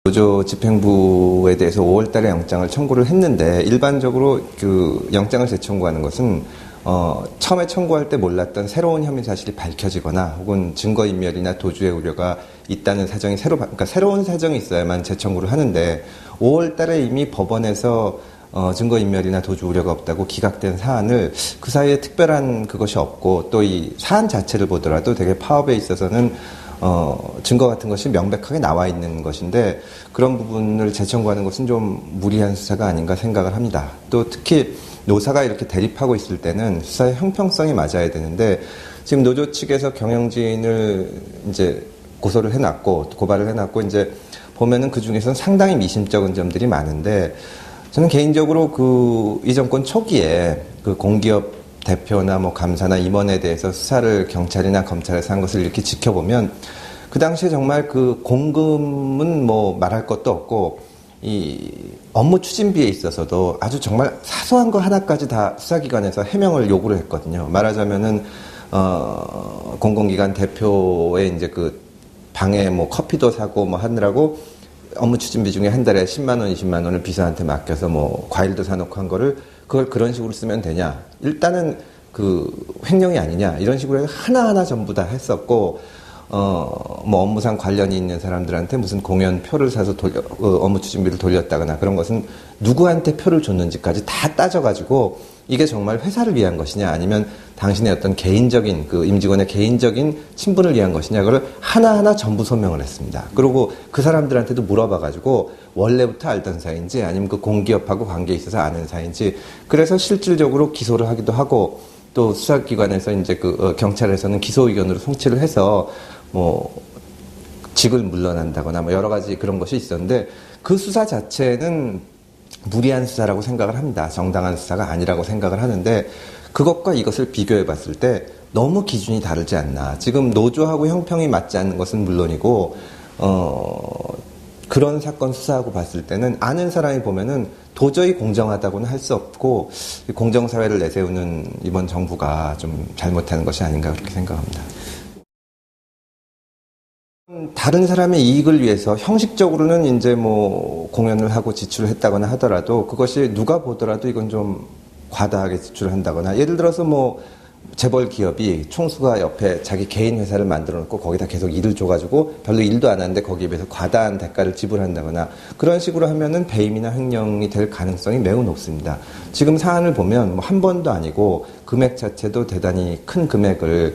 노조 집행부에 대해서 5월 달에 영장을 청구를 했는데 일반적으로 그 영장을 재청구하는 것은 처음에 청구할 때 몰랐던 새로운 혐의 사실이 밝혀지거나 혹은 증거인멸이나 도주의 우려가 있다는 사정이 그러니까 새로운 사정이 있어야만 재청구를 하는데 5월 달에 이미 법원에서 증거인멸이나 도주 우려가 없다고 기각된 사안을 그 사이에 특별한 그것이 없고 또 이 사안 자체를 보더라도 되게 파업에 있어서는 증거 같은 것이 명백하게 나와 있는 것인데 그런 부분을 재청구하는 것은 좀 무리한 수사가 아닌가 생각을 합니다. 또 특히 노사가 이렇게 대립하고 있을 때는 수사의 형평성이 맞아야 되는데 지금 노조 측에서 경영진을 이제 고소를 해놨고 고발을 해놨고 이제 보면은 그 중에서는 상당히 미심쩍은 점들이 많은데 저는 개인적으로 이 정권 초기에 그 공기업 대표나 뭐 감사나 임원에 대해서 수사를 경찰이나 검찰에서 한 것을 이렇게 지켜보면 그 당시에 정말 그 공금은 뭐 말할 것도 없고 이 업무 추진비에 있어서도 아주 정말 사소한 거 하나까지 다 수사기관에서 해명을 요구를 했거든요. 말하자면은 공공기관 대표의 이제 그 방에 뭐 커피도 사고 뭐 하느라고 업무 추진비 중에 한 달에 10만 원, 20만 원을 비서한테 맡겨서 뭐 과일도 사놓고 한 거를 그걸 그런 식으로 쓰면 되냐. 일단은 그 횡령이 아니냐. 이런 식으로 해서 하나하나 전부 다 했었고, 뭐 업무상 관련이 있는 사람들한테 무슨 공연 표를 사서 업무 추진비를 돌렸다거나 그런 것은 누구한테 표를 줬는지까지 다 따져가지고 이게 정말 회사를 위한 것이냐 아니면 당신의 어떤 개인적인 그 임직원의 개인적인 친분을 위한 것이냐 그걸 하나하나 전부 소명을 했습니다. 그리고 그 사람들한테도 물어봐가지고 원래부터 알던 사이인지 아니면 그 공기업하고 관계에 있어서 아는 사이인지 그래서 실질적으로 기소를 하기도 하고 또 수사기관에서 이제 경찰에서는 기소 의견으로 송치를 해서 뭐 직을 물러난다거나 뭐 여러 가지 그런 것이 있었는데 그 수사 자체는 무리한 수사라고 생각을 합니다. 정당한 수사가 아니라고 생각을 하는데 그것과 이것을 비교해 봤을 때 너무 기준이 다르지 않나. 지금 노조하고 형평이 맞지 않는 것은 물론이고 그런 사건 수사하고 봤을 때는 아는 사람이 보면은 도저히 공정하다고는 할 수 없고 공정사회를 내세우는 이번 정부가 좀 잘못하는 것이 아닌가 그렇게 생각합니다. 다른 사람의 이익을 위해서 형식적으로는 이제 뭐 공연을 하고 지출을 했다거나 하더라도 그것이 누가 보더라도 이건 좀 과다하게 지출을 한다거나 예를 들어서 뭐 재벌 기업이 총수가 옆에 자기 개인 회사를 만들어 놓고 거기다 계속 일을 줘가지고 별로 일도 안 하는데 거기에 비해서 과다한 대가를 지불한다거나 그런 식으로 하면은 배임이나 횡령이 될 가능성이 매우 높습니다. 지금 사안을 보면 뭐 한 번도 아니고 금액 자체도 대단히 큰 금액을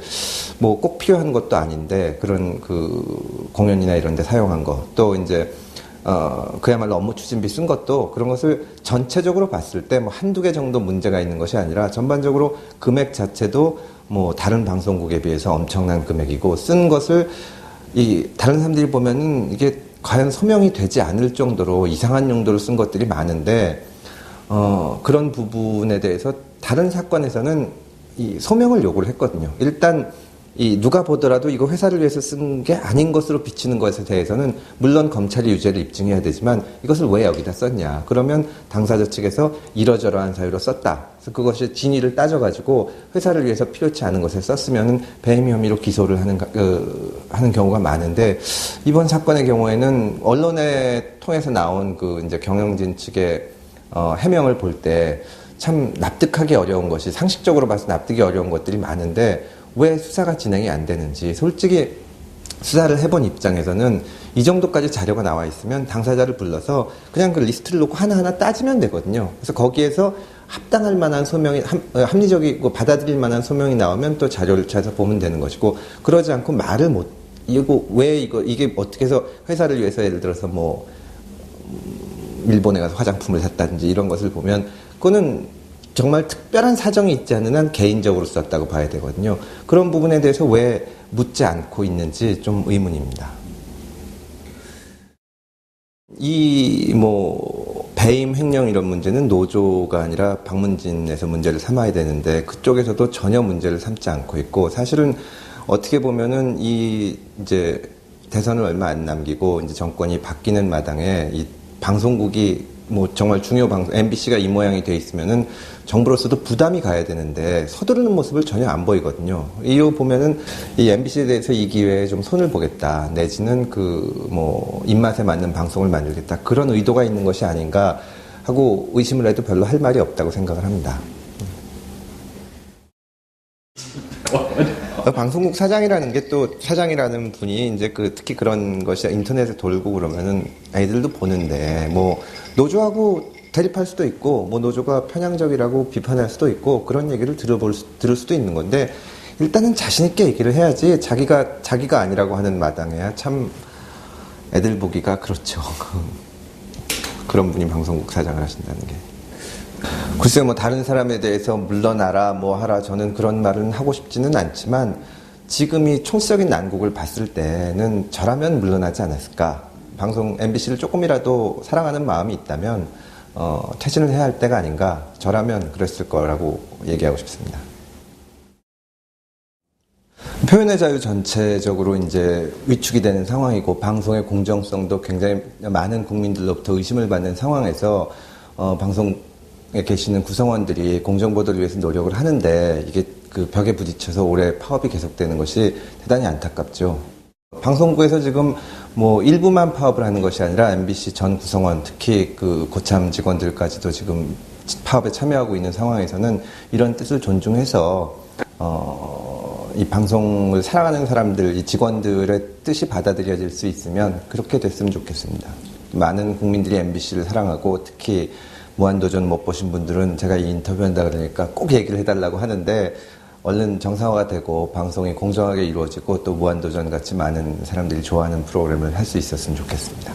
뭐 꼭 필요한 것도 아닌데 그런 그 공연이나 이런 데 사용한 거 또 이제 그야말로 업무 추진비 쓴 것도 그런 것을 전체적으로 봤을 때 뭐 한두 개 정도 문제가 있는 것이 아니라 전반적으로 금액 자체도 뭐 다른 방송국에 비해서 엄청난 금액이고 쓴 것을 이 다른 사람들이 보면은 이게 과연 소명이 되지 않을 정도로 이상한 용도로 쓴 것들이 많은데 그런 부분에 대해서 다른 사건에서는 이 소명을 요구를 했거든요. 일단 이 누가 보더라도 이거 회사를 위해서 쓴 게 아닌 것으로 비치는 것에 대해서는 물론 검찰이 유죄를 입증해야 되지만 이것을 왜 여기다 썼냐. 그러면 당사자 측에서 이러저러한 사유로 썼다. 그래서 그것이 진위를 따져가지고 회사를 위해서 필요치 않은 것에 썼으면 배임 혐의로 기소를 하는 경우가 많은데 이번 사건의 경우에는 언론에 통해서 나온 그 이제 경영진 측의 해명을 볼 때 참 납득하기 어려운 것이 상식적으로 봐서 납득이 어려운 것들이 많은데 왜 수사가 진행이 안 되는지 솔직히 수사를 해본 입장에서는 이 정도까지 자료가 나와 있으면 당사자를 불러서 그냥 그 리스트를 놓고 하나하나 따지면 되거든요. 그래서 거기에서 합당할 만한 소명이 합리적이고 받아들일 만한 소명이 나오면 또 자료를 찾아서 보면 되는 것이고 그러지 않고 말을 못 이게 어떻게 해서 회사를 위해서 예를 들어서 뭐 일본에 가서 화장품을 샀다든지 이런 것을 보면 그거는 정말 특별한 사정이 있지 않은 한 개인적으로 썼다고 봐야 되거든요. 그런 부분에 대해서 왜 묻지 않고 있는지 좀 의문입니다. 이 뭐 배임 횡령 이런 문제는 노조가 아니라 방문진에서 문제를 삼아야 되는데 그쪽에서도 전혀 문제를 삼지 않고 있고 사실은 어떻게 보면은 이 이제 대선을 얼마 안 남기고 이제 정권이 바뀌는 마당에 이 방송국이 뭐 정말 중요 방송, MBC가 이 모양이 돼 있으면은 정부로서도 부담이 가야 되는데 서두르는 모습을 전혀 안 보이거든요. 이거 보면은 이 MBC에 대해서 이 기회에 좀 손을 보겠다, 내지는 그 뭐 입맛에 맞는 방송을 만들겠다, 그런 의도가 있는 것이 아닌가 하고 의심을 해도 별로 할 말이 없다고 생각을 합니다. 방송국 사장이라는 게 또 사장이라는 분이 이제 특히 그런 것이 인터넷에 돌고 그러면은 애들도 보는데 뭐 노조하고 대립할 수도 있고 뭐 노조가 편향적이라고 비판할 수도 있고 그런 얘기를 들을 수도 있는 건데 일단은 자신 있게 얘기를 해야지 자기가 아니라고 하는 마당에야 참 애들 보기가 그렇죠. 그런 분이 방송국 사장을 하신다는 게. 글쎄요, 뭐 다른 사람에 대해서 물러나라 뭐 하라 저는 그런 말은 하고 싶지는 않지만 지금 이 총체적인 난국을 봤을 때는 저라면 물러나지 않았을까. 방송 MBC를 조금이라도 사랑하는 마음이 있다면 퇴진을 해야 할 때가 아닌가. 저라면 그랬을 거라고 얘기하고 싶습니다. 표현의 자유 전체적으로 이제 위축이 되는 상황이고 방송의 공정성도 굉장히 많은 국민들로부터 의심을 받는 상황에서 방송에 계시는 구성원들이 공정보도를 위해서 노력을 하는데 이게 그 벽에 부딪혀서 올해 파업이 계속되는 것이 대단히 안타깝죠. 방송국에서 지금 뭐 일부만 파업을 하는 것이 아니라 MBC 전 구성원, 특히 그 고참 직원들까지도 지금 파업에 참여하고 있는 상황에서는 이런 뜻을 존중해서 이 방송을 사랑하는 사람들, 이 직원들의 뜻이 받아들여질 수 있으면 그렇게 됐으면 좋겠습니다. 많은 국민들이 MBC를 사랑하고 특히 무한도전 못 보신 분들은 제가 이 인터뷰한다 그러니까 꼭 얘기를 해달라고 하는데 얼른 정상화가 되고 방송이 공정하게 이루어지고 또 무한도전 같이 많은 사람들이 좋아하는 프로그램을 할 수 있었으면 좋겠습니다.